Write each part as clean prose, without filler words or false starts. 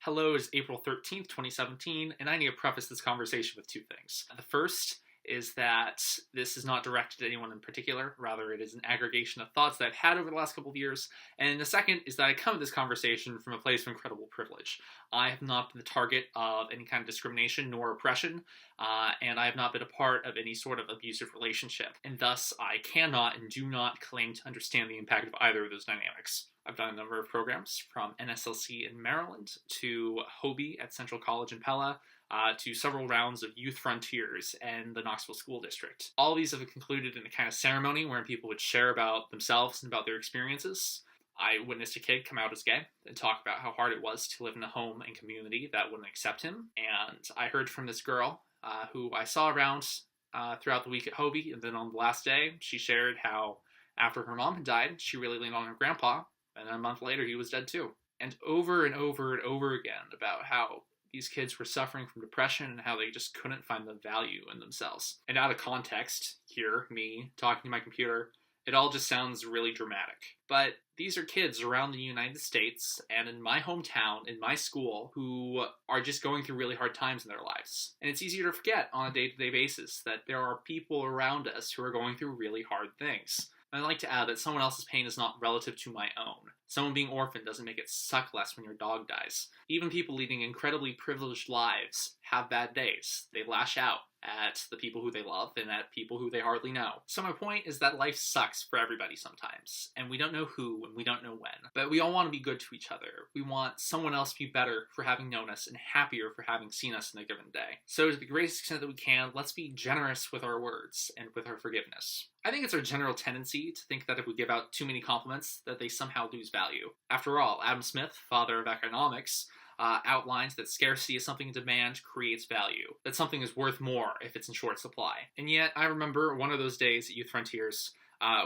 Hello, it is April 13th, 2017, and I need to preface this conversation with two things. The first is that this is not directed at anyone in particular, rather it is an aggregation of thoughts that I've had over the last couple of years, and the second is that I come at this conversation from a place of incredible privilege. I have not been the target of any kind of discrimination nor oppression, and I have not been a part of any sort of abusive relationship, and thus I cannot and do not claim to understand the impact of either of those dynamics. I've done a number of programs, from NSLC in Maryland to Hobie at Central College in Pella, to several rounds of Youth Frontiers and the Knoxville School District. All these have concluded in a kind of ceremony where people would share about themselves and about their experiences. I witnessed a kid come out as gay and talk about how hard it was to live in a home and community that wouldn't accept him. And I heard from this girl who I saw around throughout the week at Hobie, and then on the last day, she shared how after her mom had died, she really leaned on her grandpa, and then a month later, he was dead too. And over and over and over again about how these kids were suffering from depression and how they just couldn't find the value in themselves. And out of context, here, me, talking to my computer, it all just sounds really dramatic. But these are kids around the United States and in my hometown, in my school, who are just going through really hard times in their lives. And it's easier to forget on a day-to-day basis that there are people around us who are going through really hard things. And I'd like to add that someone else's pain is not relative to my own. Someone being orphaned doesn't make it suck less when your dog dies. Even people leading incredibly privileged lives have bad days. They lash out at the people who they love and at people who they hardly know. So my point is that life sucks for everybody sometimes, and we don't know who and we don't know when. But we all want to be good to each other. We want someone else to be better for having known us and happier for having seen us in a given day. So to the greatest extent that we can, let's be generous with our words and with our forgiveness. I think it's our general tendency to think that if we give out too many compliments, that they somehow lose value. After all, Adam Smith, father of economics, outlines that scarcity is something in demand creates value, that something is worth more if it's in short supply. And yet, I remember one of those days at Youth Frontiers,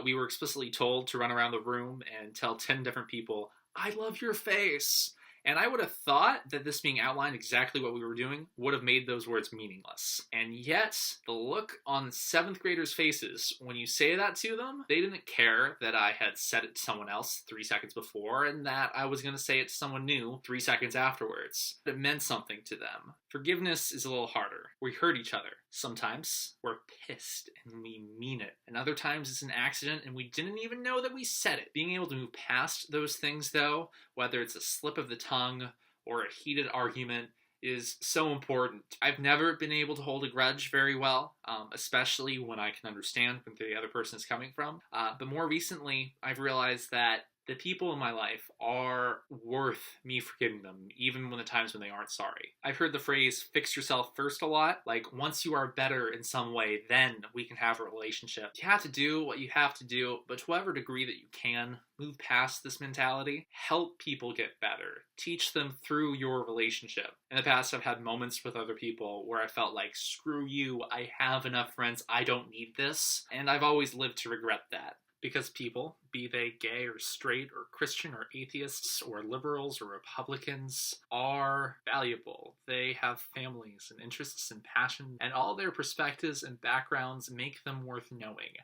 we were explicitly told to run around the room and tell 10 different people, "I love your face." And I would have thought that this being outlined exactly what we were doing would have made those words meaningless. And yet, the look on 7th graders' faces when you say that to them, they didn't care that I had said it to someone else 3 seconds before and that I was going to say it to someone new 3 seconds afterwards. It meant something to them. Forgiveness is a little harder. We hurt each other. Sometimes we're pissed and we mean it. And other times it's an accident and we didn't even know that we said it. Being able to move past those things, though, whether it's a slip of the tongue or a heated argument, is so important. I've never been able to hold a grudge very well, especially when I can understand where the other person is coming from. But more recently, I've realized that the people in my life are worth me forgiving them, even when the times when they aren't sorry. I've heard the phrase, fix yourself first a lot. Like, once you are better in some way, then we can have a relationship. You have to do what you have to do, but to whatever degree that you can, move past this mentality. Help people get better. Teach them through your relationship. In the past, I've had moments with other people where I felt like, screw you, I have enough friends, I don't need this. And I've always lived to regret that. Because people, be they gay or straight or Christian or atheists or liberals or Republicans, are valuable. They have families and interests and passion, and all their perspectives and backgrounds make them worth knowing,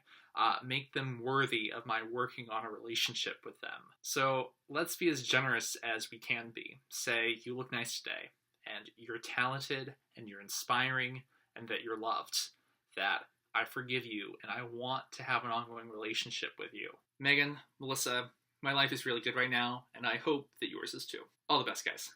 make them worthy of my working on a relationship with them. So let's be as generous as we can be. Say, you look nice today, and you're talented, and you're inspiring, and that you're loved. That I forgive you, and I want to have an ongoing relationship with you. Megan, Melissa, my life is really good right now, and I hope that yours is too. All the best, guys.